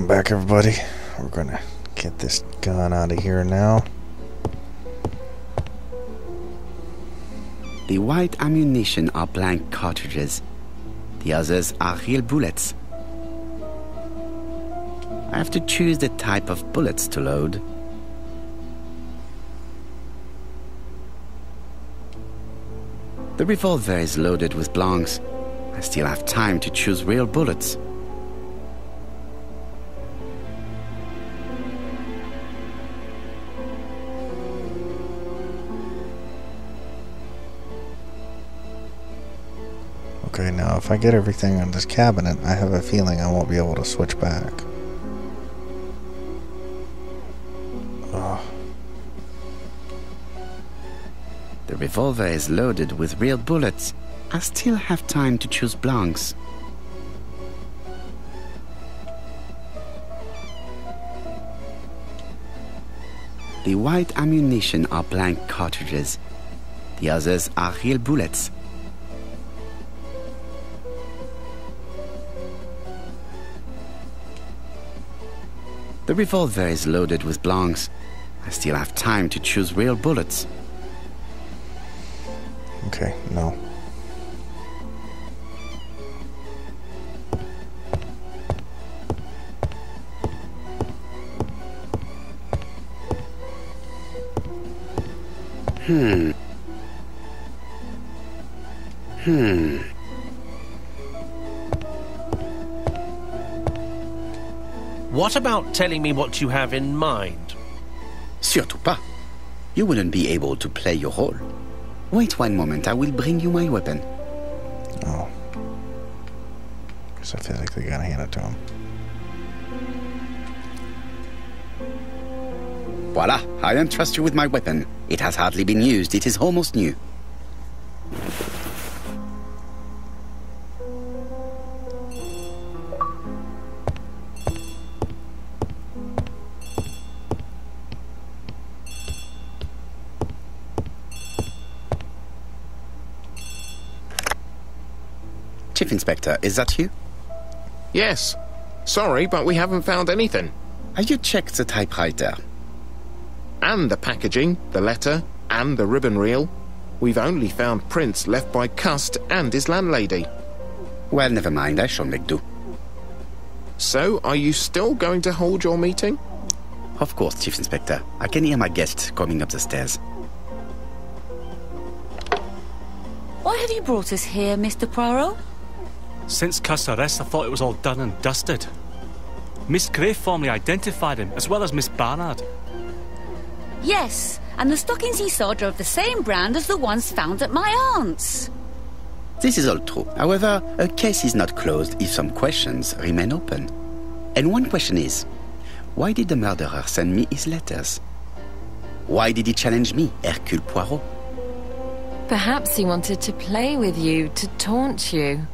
welcome back, everybody. We're gonna get this gun out of here now. The white ammunition are blank cartridges. The others are real bullets. I have to choose the type of bullets to load. The revolver is loaded with blancs. I still have time to choose real bullets. Okay, now if I get everything in this cabinet, I have a feeling I won't be able to switch back. The revolver is loaded with real bullets. I still have time to choose blancs. The white ammunition are blank cartridges. The others are real bullets. The revolver is loaded with blancs. I still have time to choose real bullets. Okay, no. What about telling me what you have in mind? Surtout pas. You wouldn't be able to play your role. Wait one moment, I will bring you my weapon. Oh. Guess I physically gotta hand it to him. Voila, I entrust you with my weapon. It has hardly been used, it is almost new. Chief Inspector, is that you? Yes. Sorry, but we haven't found anything. Have you checked the typewriter? And the packaging, the letter, and the ribbon reel. We've only found prints left by Cust and his landlady. Well, never mind, I shall make do. So, are you still going to hold your meeting? Of course, Chief Inspector. I can hear my guest coming up the stairs. Why have you brought us here, Mr. Poirot? Since Cust's arrest, I thought it was all done and dusted. Miss Gray formally identified him, as well as Miss Barnard. Yes, and the stockings he saw drove the same brand as the ones found at my aunt's. This is all true. However, a case is not closed if some questions remain open. And one question is, why did the murderer send me his letters? Why did he challenge me, Hercule Poirot? Perhaps he wanted to play with you, to taunt you.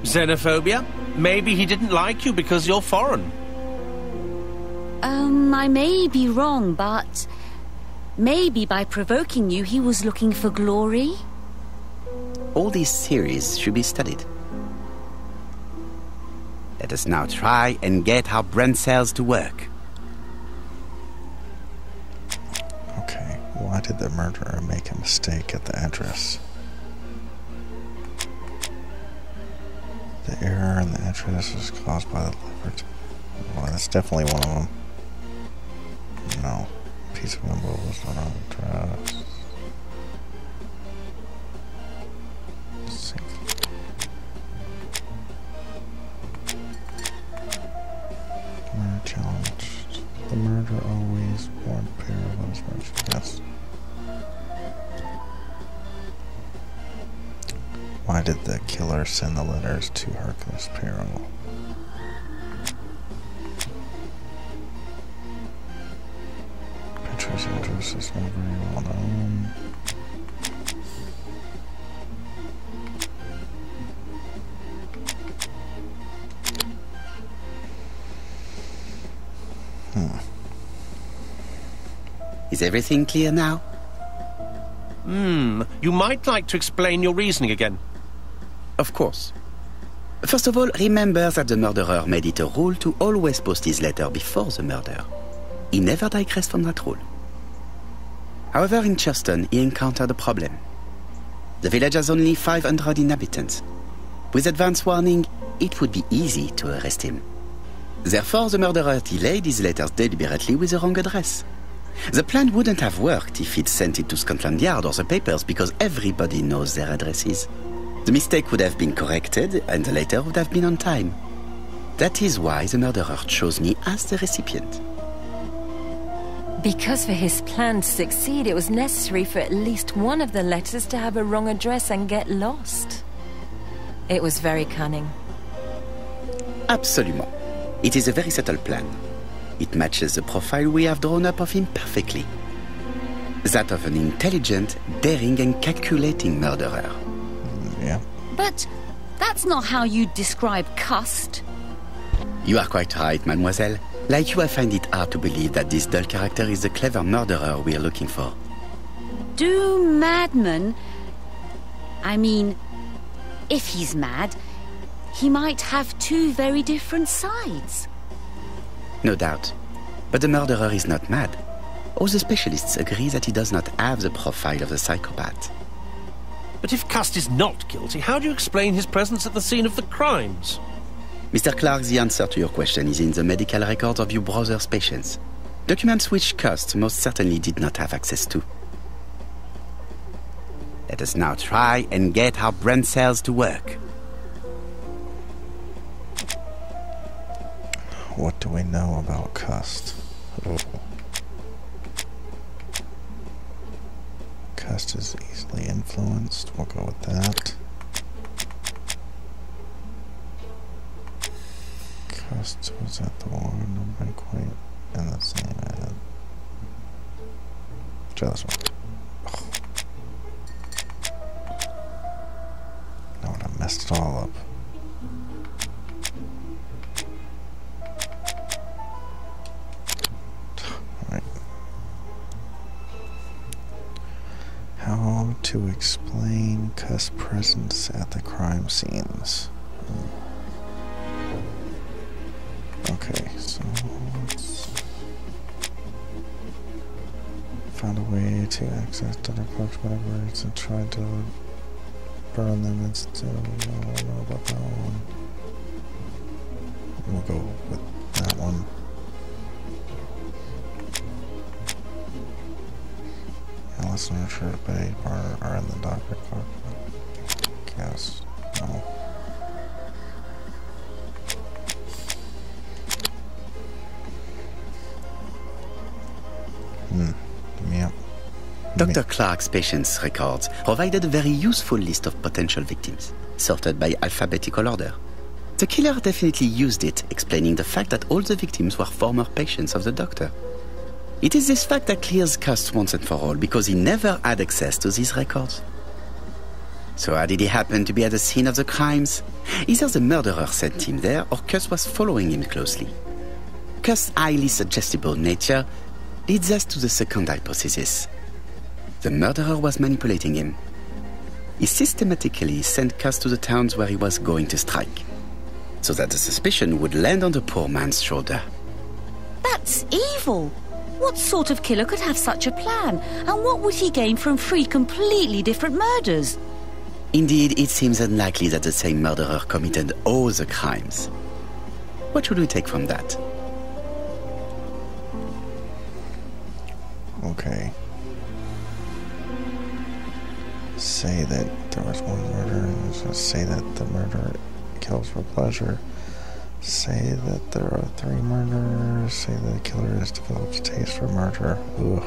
Xenophobia? Maybe he didn't like you because you're foreign. I may be wrong, but maybe by provoking you, he was looking for glory? All these theories should be studied. Let us now try and get our brain cells to work. Okay, why did the murderer make a mistake at the address? The error in the address was caused by the leopard. Well, that's definitely one of them. No. Piece of envelope was not on the address. Murder challenged. The murderer always wore a pair of those merchants. Yes. Why did the killer send the letters to Hercules Poirot? Pinterest address is not very well known. Is everything clear now? You might like to explain your reasoning again. Of course. First of all, remember that the murderer made it a rule to always post his letter before the murder. He never digressed from that rule. However, in Churston, he encountered a problem. The village has only 500 inhabitants. With advance warning, it would be easy to arrest him. Therefore, the murderer delayed his letters deliberately with the wrong address. The plan wouldn't have worked if he'd sent it to Scotland Yard or the papers, because everybody knows their addresses. The mistake would have been corrected and the letter would have been on time. That is why the murderer chose me as the recipient. Because for his plan to succeed, it was necessary for at least one of the letters to have a wrong address and get lost. It was very cunning. Absolument. It is a very subtle plan. It matches the profile we have drawn up of him perfectly. That of an intelligent, daring and calculating murderer. Yeah. But that's not how you describe Cust. You are quite right, mademoiselle. Like you, I find it hard to believe that this dull character is the clever murderer we are looking for. Do madmen... I mean, if he's mad, he might have two very different sides. No doubt. But the murderer is not mad. All the specialists agree that he does not have the profile of the psychopath. But if Cust is not guilty, how do you explain his presence at the scene of the crimes? Mr. Clark, the answer to your question is in the medical records of your brother's patients. Documents which Cust most certainly did not have access to. Let us now try and get our brain cells to work. What do we know about Cust? Oh. Cust is easily influenced. We'll go with that. Cust was at the one, not quite in the same ad. Try this one. Oh. No, I messed it all up. How to explain Cust's presence at the crime scenes. Okay, so let's find a way to access data collects whatever it's and try to burn them instead of I don't know about that one. We'll go with that one. Listener to the bay are in the doctor clock. Guess. No. Yep. Dr. Clark's patients' records provided a very useful list of potential victims, sorted by alphabetical order. The killer definitely used it, explaining the fact that all the victims were former patients of the doctor. It is this fact that clears Cust once and for all, because he never had access to these records. So how did he happen to be at the scene of the crimes? Either the murderer sent him there, or Cust was following him closely. Cust's highly suggestible nature leads us to the second hypothesis. The murderer was manipulating him. He systematically sent Cust to the towns where he was going to strike, so that the suspicion would land on the poor man's shoulder. That's evil! What sort of killer could have such a plan? And what would he gain from 3 completely different murders? Indeed, it seems unlikely that the same murderer committed all the crimes. What should we take from that? Okay. Say that there was one murder, and just say that the murderer kills for pleasure. Say that there are 3 murderers. Say that the killer has developed a taste for murder. Ugh.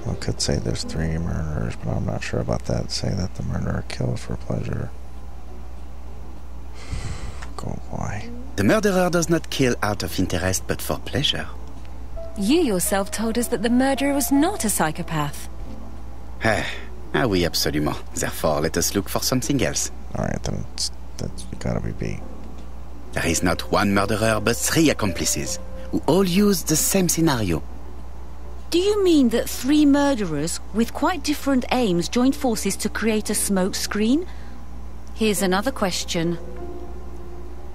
I could say there's 3 murderers, but I'm not sure about that. Say that the murderer kills for pleasure. Go why? The murderer does not kill out of interest, but for pleasure. You yourself told us that the murderer was not a psychopath. Ah oui, absolument. Therefore, let us look for something else. Alright, then that's gotta be B. There is not one murderer, but 3 accomplices, who all use the same scenario. Do you mean that 3 murderers with quite different aims joined forces to create a smoke screen? Here's another question.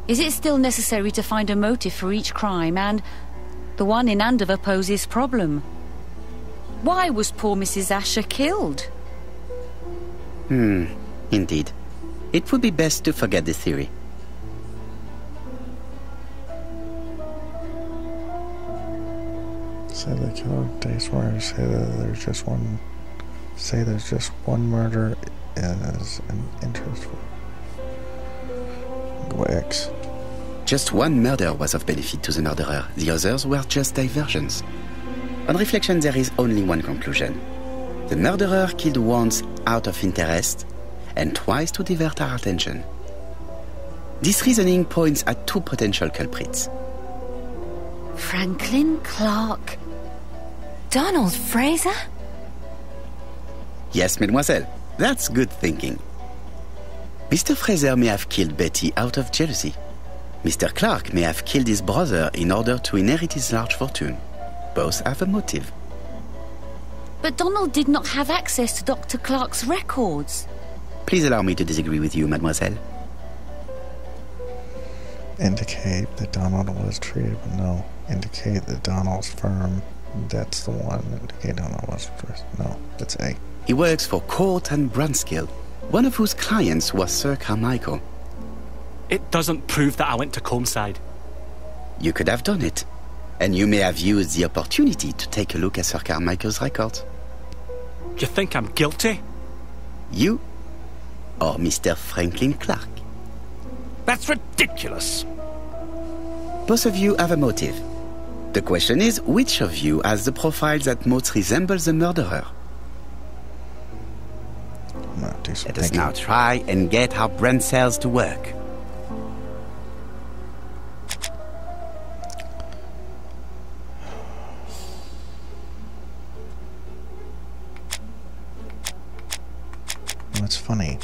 Is it still necessary to find a motive for each crime? And the one in Andover poses problem. Why was poor Mrs. Asher killed? Indeed. It would be best to forget this theory. Say the killer takes murder. Say that there's just one. Say there's just one murder as an interest for. Go X. Just one murder was of benefit to the murderer. The others were just diversions. On reflection, there is only one conclusion. The murderer killed once out of interest and twice to divert our attention. This reasoning points at two potential culprits. Franklin Clark. Donald Fraser? Yes, mademoiselle. That's good thinking. Mr. Fraser may have killed Betty out of jealousy. Mr. Clark may have killed his brother in order to inherit his large fortune. Both have a motive. But Donald did not have access to Dr. Clark's records. Please allow me to disagree with you, mademoiselle. Indicate that Donald was treated, but no. Indicate that Donald's firm. That's the one. Indicate Donald was first. No, that's A. He works for Court and Brunskill, one of whose clients was Sir Carmichael. It doesn't prove that I went to Comeside. You could have done it, and you may have used the opportunity to take a look at Sir Carmichael's records. You think I'm guilty? You or Mr. Franklin Clark? That's ridiculous. Both of you have a motive. The question is, which of you has the profile that most resembles the murderer? Do some Let us thinking. now try and get our brain cells to work. It's funny.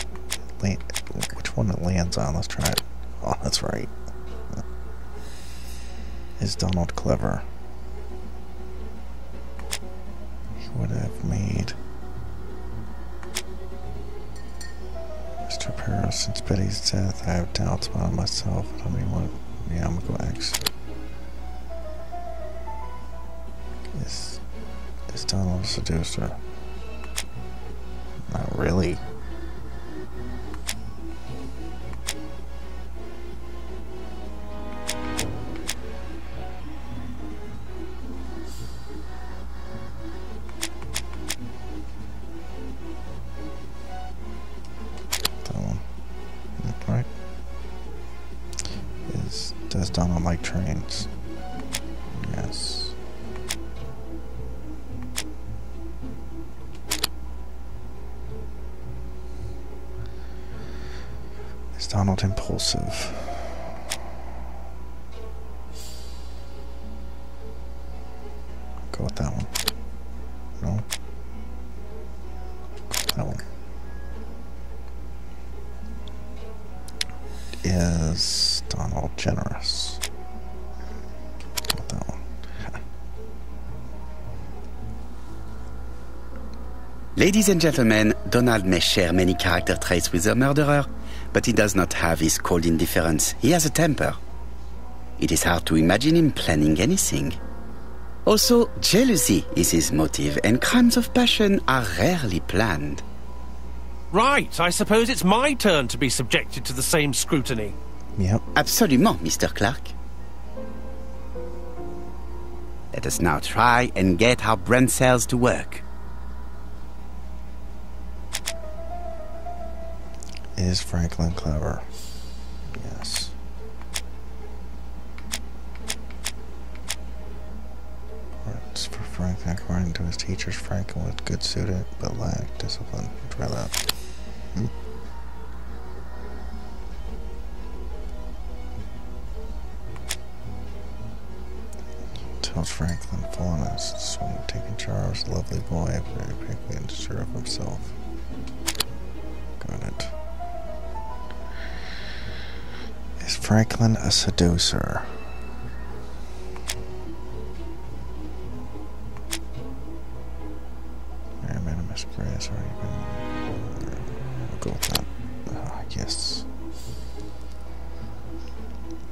Which one it lands on? Let's try it. Oh, that's right. Is Donald clever? He would have made Mr. Paris. Since Betty's death, I have doubts about myself. I don't even want. Yeah, I'm gonna go X. Is Donald a seducer? Not really. Right? Does Donald like trains? Yes. Is Donald impulsive? Go with that one. No? Go with that one. Is Donald generous? Go with that one. Ladies and gentlemen, Donald may share many character traits with the murderer, but he does not have his cold indifference. He has a temper. It is hard to imagine him planning anything. Also, jealousy is his motive, and crimes of passion are rarely planned. Right, I suppose it's my turn to be subjected to the same scrutiny. Yep. Absolument, Mr. Clark. Let us now try and get our brain cells to work. Is Franklin clever? Yes. Words for Franklin. According to his teachers, Franklin was good student but lacked discipline. Try that. Tells Franklin fondness, swing, taking charge, lovely boy, very quickly and sure of himself. Got it. Is Franklin a seducer? Mary, man, Miss Gray has already been. We'll go with that. Yes.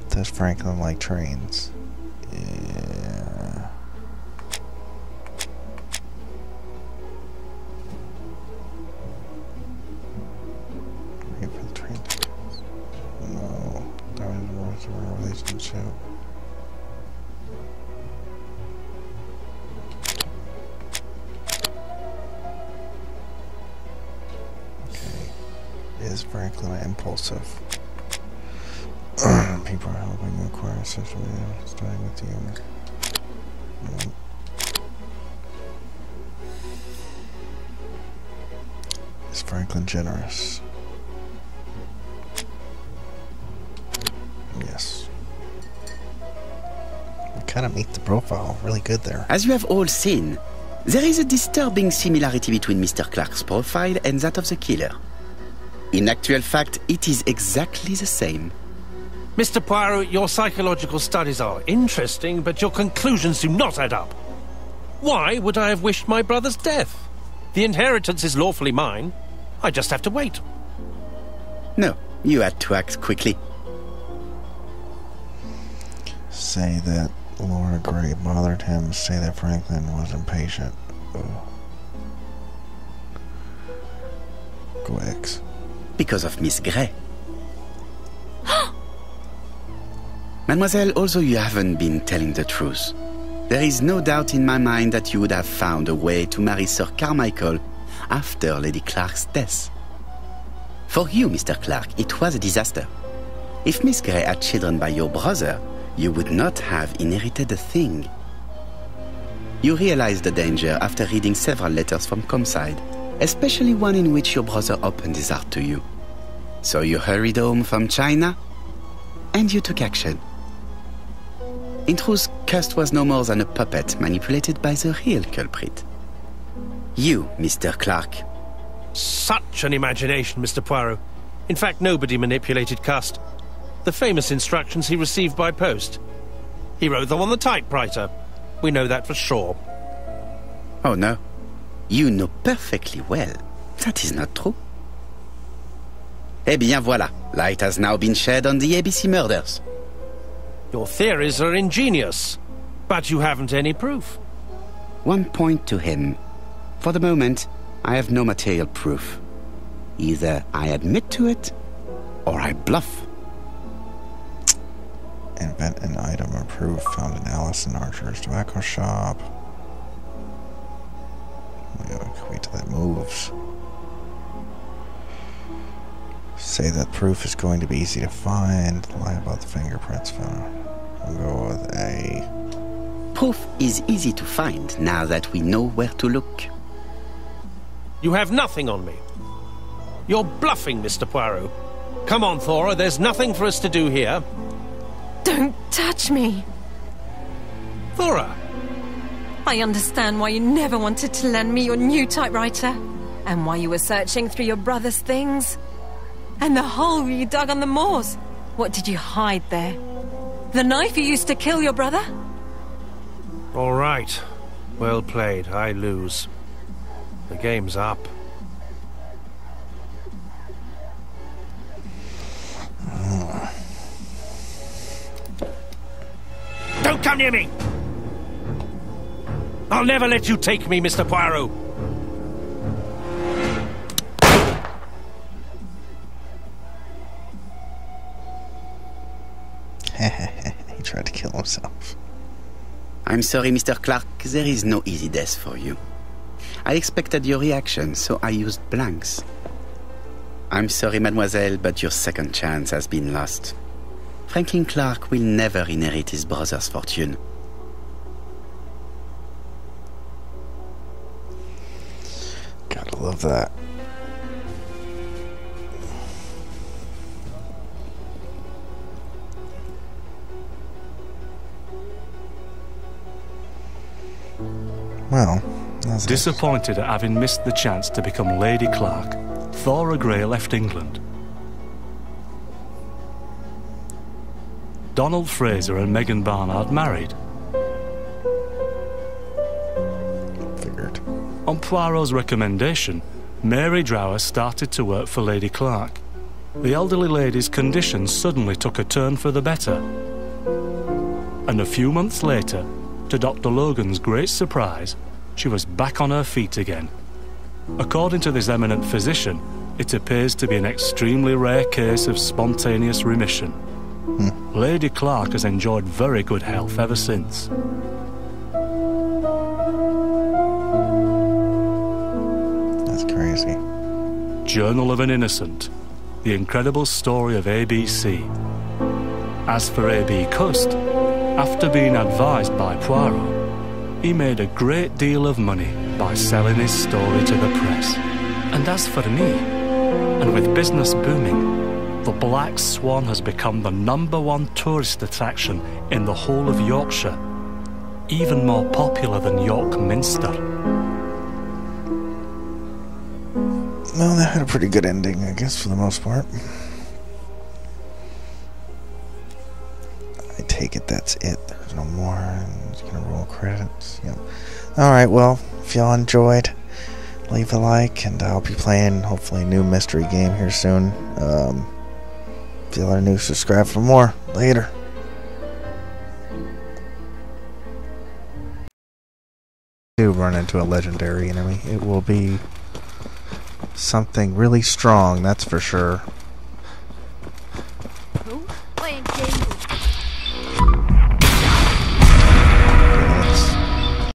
Does Franklin like trains? Yeah. Wait for the train tickets. No. That was a relationship. Is Franklin impulsive? People are helping you acquire social media, starting with you. No. Is Franklin generous? Yes. We kind of meet the profile really good there. As you have all seen, there is a disturbing similarity between Mr. Clark's profile and that of the killer. In actual fact, it is exactly the same. Mr. Poirot, your psychological studies are interesting, but your conclusions do not add up. Why would I have wished my brother's death? The inheritance is lawfully mine. I just have to wait. No, you had to act quickly. Say that Laura Gray bothered him. Say that Franklin was impatient. Go X. Because of Miss Gray. Mademoiselle, although you haven't been telling the truth, there is no doubt in my mind that you would have found a way to marry Sir Carmichael after Lady Clark's death. For you, Mr. Clark, it was a disaster. If Miss Gray had children by your brother, you would not have inherited a thing. You realized the danger after reading several letters from Comside, especially one in which your brother opened his heart to you. So you hurried home from China, and you took action. In truth, Cust was no more than a puppet manipulated by the real culprit. You, Mr. Clark. Such an imagination, Mr. Poirot. In fact, nobody manipulated Cust. The famous instructions he received by post. He wrote them on the typewriter. We know that for sure. Oh no. You know perfectly well. That is not true. Eh bien voilà. Light has now been shed on the ABC murders. Your theories are ingenious, but you haven't any proof. One point to him. For the moment, I have no material proof. Either I admit to it, or I bluff. Invent an item or proof found in Allison Archer's tobacco shop. Wait till that moves. Say that proof is going to be easy to find. Lie about the fingerprints found. We'll go with A. Proof is easy to find now that we know where to look. You have nothing on me. You're bluffing, Mr. Poirot. Come on, Thora, there's nothing for us to do here. Don't touch me. Thora! I understand why you never wanted to lend me your new typewriter, and why you were searching through your brother's things. And the hole you dug on the moors. What did you hide there? The knife you used to kill your brother? All right. Well played. I lose. The game's up. Don't come near me! I'll never let you take me, Mr. Poirot. He tried to kill himself. I'm sorry, Mr. Clark. There is no easy death for you. I expected your reaction, so I used blanks. I'm sorry, mademoiselle, but your second chance has been lost. Franklin Clark will never inherit his brother's fortune. Gotta love that. Well, that's Disappointed at having missed the chance to become Lady Clark, Thora Gray left England. Donald Fraser and Megan Barnard married. Figured. On Poirot's recommendation, Mary Drower started to work for Lady Clark. the elderly lady's condition suddenly took a turn for the better. And a few months later, to Dr. Logan's great surprise, she was back on her feet again. According to this eminent physician, it appears to be an extremely rare case of spontaneous remission. Lady Clark has enjoyed very good health ever since. That's crazy. Journal of an Innocent. The incredible story of ABC. As for A.B. Cust, after being advised by Poirot, he made a great deal of money by selling his story to the press. And as for me, and with business booming, the Black Swan has become the #1 tourist attraction in the whole of Yorkshire, even more popular than York Minster. Well, that had a pretty good ending, I guess, for the most part. I take it that's it. There's no more. I'm just gonna roll credits. Yep. Alright, well, if y'all enjoyed, leave a like, and I'll be playing, hopefully, a new mystery game here soon. If y'all are new, subscribe for more. Later. Do run into a legendary enemy. It will be something really strong, that's for sure.